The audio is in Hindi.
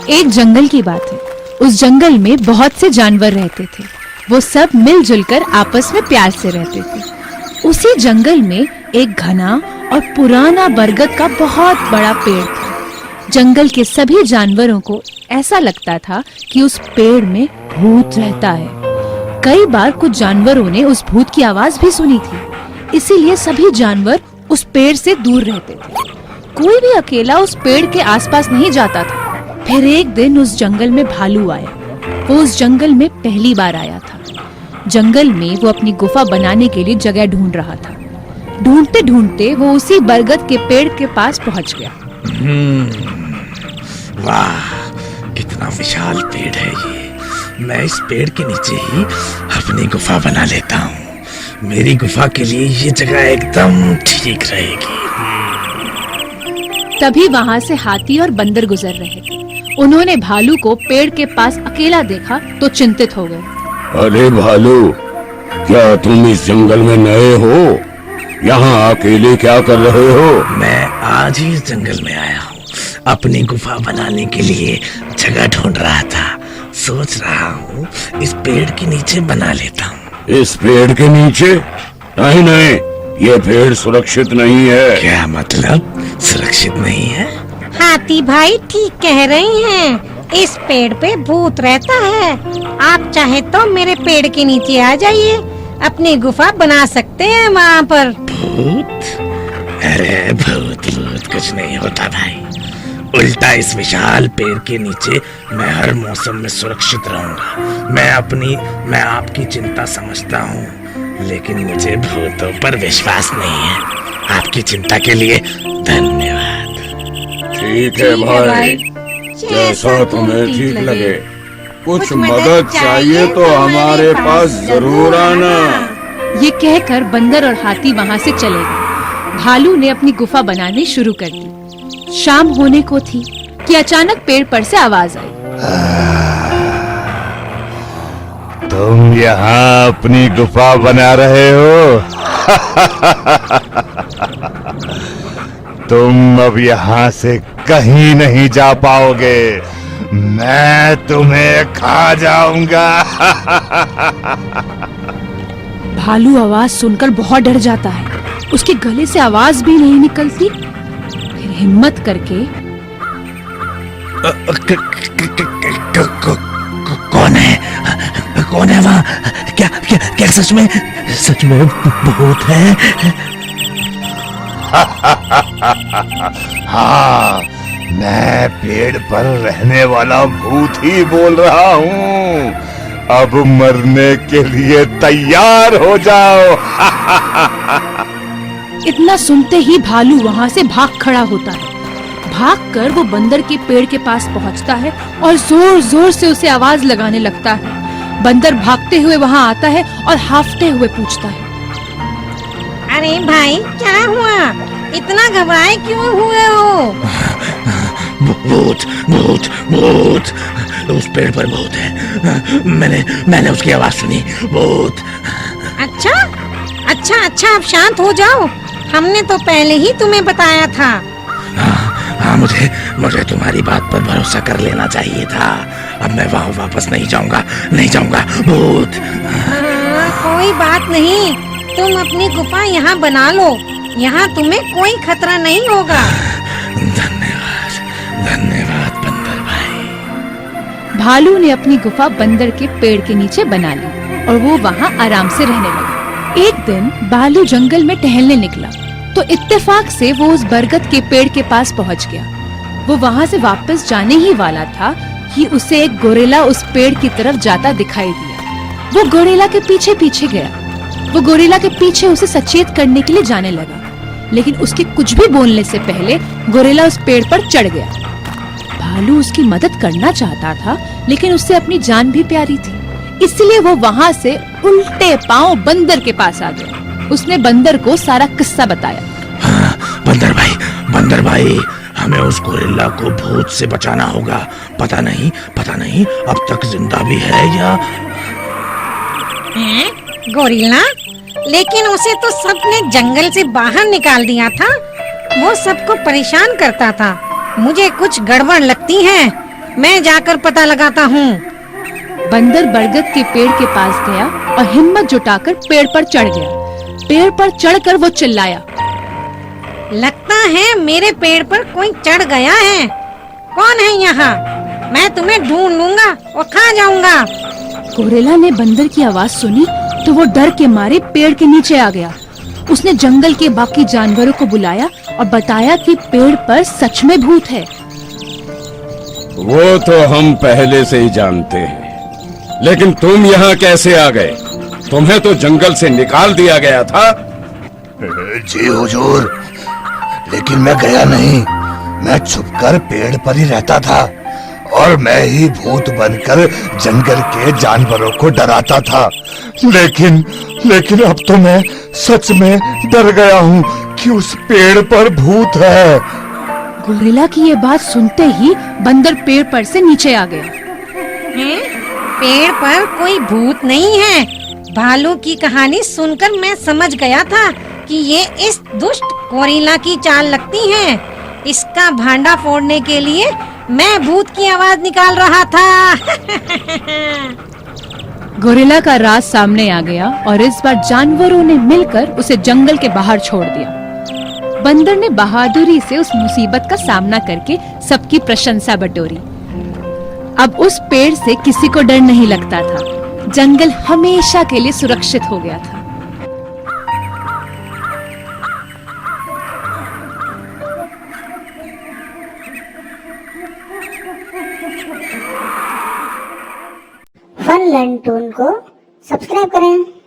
एक जंगल की बात है। उस जंगल में बहुत से जानवर रहते थे। वो सब मिलजुल कर आपस में प्यार से रहते थे। उसी जंगल में एक घना और पुराना बरगद का बहुत बड़ा पेड़ था। जंगल के सभी जानवरों को ऐसा लगता था कि उस पेड़ में भूत रहता है। कई बार कुछ जानवरों ने उस भूत की आवाज भी सुनी थी, इसीलिए सभी जानवर उस पेड़ से दूर रहते थे। कोई भी अकेला उस पेड़ के आसपास नहीं जाता था। फिर एक दिन उस जंगल में भालू आया। वो उस जंगल में पहली बार आया था। जंगल में वो अपनी गुफा बनाने के लिए जगह ढूंढ रहा था। ढूंढते ढूंढते वो उसी बरगद के पेड़ के पास पहुंच गया। वाह, कितना विशाल पेड़ है ये। मैं इस पेड़ के नीचे ही अपनी गुफा बना लेता हूँ। मेरी गुफा के लिए ये जगह एकदम ठीक रहेगी। तभी वहां से हाथी और बंदर गुजर रहे थे। उन्होंने भालू को पेड़ के पास अकेला देखा तो चिंतित हो गए। अरे भालू, क्या तुम इस जंगल में नए हो? यहाँ अकेले क्या कर रहे हो? मैं आज ही इस जंगल में आया हूँ। अपनी गुफा बनाने के लिए जगह ढूंढ रहा था। सोच रहा हूँ इस पेड़ के नीचे बना लेता हूँ। इस पेड़ के नीचे? नहीं नहीं, ये पेड़ सुरक्षित नहीं है। क्या मतलब सुरक्षित नहीं है? हाथी भाई ठीक कह रही हैं। इस पेड़ पे भूत रहता है। आप चाहे तो मेरे पेड़ के नीचे आ जाइए, अपनी गुफा बना सकते हैं वहाँ पर। भूत? अरे भूत कुछ नहीं होता भाई। उल्टा इस विशाल पेड़ के नीचे मैं हर मौसम में सुरक्षित रहूंगा। मैं आपकी चिंता समझता हूँ, लेकिन मुझे भूतों पर विश्वास नहीं है। आपकी चिंता के लिए धन्यवाद। ठीक है भाई, जैसा तुम्हें ठीक लगे। कुछ मदद चाहिए तो हमारे पास जरूर आना। ये कहकर बंदर और हाथी वहां से चले गए। भालू ने अपनी गुफा बनानी शुरू कर दी। शाम होने को थी कि अचानक पेड़ पर से आवाज आई। तुम यहाँ अपनी गुफा बना रहे हो? तुम अब यहाँ से कहीं नहीं जा पाओगे। मैं तुम्हें खा जाऊंगा। भालू आवाज सुनकर बहुत डर जाता है। उसके गले से आवाज भी नहीं निकलती। फिर हिम्मत करके कौन है वहाँ? क्या सच में भूत है? हाँ, मैं पेड़ पर रहने वाला भूत ही बोल रहा हूँ। अब मरने के लिए तैयार हो जाओ। इतना सुनते ही भालू वहां से भाग खड़ा होता है। भागकर वो बंदर के पेड़ के पास पहुंचता है और जोर जोर से उसे आवाज लगाने लगता है। बंदर भागते हुए वहां आता है और हाफते हुए पूछता है, अरे भाई क्या हुआ? इतना घबराए क्यों हुए हो? भूत भूत भूत, उस पेड़ पर भूत है। मैंने उसकी आवाज सुनी। भूत। अच्छा, अब शांत हो जाओ। हमने तो पहले ही तुम्हें बताया था। हाँ, मुझे तुम्हारी बात पर भरोसा कर लेना चाहिए था। अब मैं वहाँ वापस नहीं जाऊंगा। भूत। कोई बात नहीं, तुम अपनी गुफा यहाँ बना लो। यहाँ तुम्हें कोई खतरा नहीं होगा। धन्यवाद बंदर भाई। भालू ने अपनी गुफा बंदर के पेड़ के नीचे बना ली और वो वहाँ आराम से रहने लगा। एक दिन भालू जंगल में टहलने निकला तो इत्तेफाक से वो उस बरगद के पेड़ के पास पहुंच गया। वो वहां से वापस जाने ही वाला था कि उसे एक गोरिल्ला उस पेड़ की तरफ जाता दिखाई दिया। वो गोरिल्ला के पीछे पीछे गया। वो गोरिल्ला के पीछे उसे सचेत करने के लिए जाने लगा, लेकिन उसके कुछ भी बोलने से पहले गोरिल्ला उस पेड़ पर चढ़ गया। भालू उसकी मदद करना चाहता था, लेकिन उससे अपनी जान भी प्यारी थी, इसलिए वो वहां से उल्टे पांव बंदर के पास आ गया। उसने बंदर को सारा किस्सा बताया। हाँ, बंदर भाई, हमें उस गोरिल्ला को भूत से बचाना होगा। पता नहीं अब तक जिंदा भी है या? गोरिल्ला? लेकिन उसे तो सबने जंगल से बाहर निकाल दिया था। वो सबको परेशान करता था। मुझे कुछ गड़बड़ लगती है। मैं जाकर पता लगाता हूँ। बंदर बरगद के पेड़ के पास गया और हिम्मत जुटाकर पेड़ पर चढ़ गया। पेड़ पर चढ़कर वो चिल्लाया, लगता है मेरे पेड़ पर कोई चढ़ गया है। कौन है यहाँ? मैं तुम्हें ढूंढ लूंगा और खा जाऊंगा। गोरिल्ला ने बंदर की आवाज सुनी तो वो डर के मारे पेड़ के नीचे आ गया। उसने जंगल के बाकी जानवरों को बुलाया और बताया कि पेड़ पर सच में भूत है। वो तो हम पहले से ही जानते हैं, लेकिन तुम यहाँ कैसे आ गए? तुम्हें तो जंगल से निकाल दिया गया था। जी हुजूर, लेकिन मैं गया नहीं। मैं छुपकर पेड़ पर ही रहता था और मैं ही भूत बनकर जंगल के जानवरों को डराता था। लेकिन अब तो मैं सच में डर गया हूँ कि उस पेड़ पर भूत है। गोरिल्ला की ये बात सुनते ही बंदर पेड़ पर से नीचे आ गया। हैं? पेड़ पर कोई भूत नहीं है। भालू की कहानी सुनकर मैं समझ गया था कि ये इस दुष्ट गोरिल्ला की चाल लगती है। इसका भांडा फोड़ने के लिए मैं भूत की आवाज निकाल रहा था। गोरिल्ला का राज सामने आ गया और इस बार जानवरों ने मिलकर उसे जंगल के बाहर छोड़ दिया। बंदर ने बहादुरी से उस मुसीबत का सामना करके सबकी प्रशंसा बटोरी। अब उस पेड़ से किसी को डर नहीं लगता था। जंगल हमेशा के लिए सुरक्षित हो गया था। फन लर्न टून को सब्सक्राइब करें।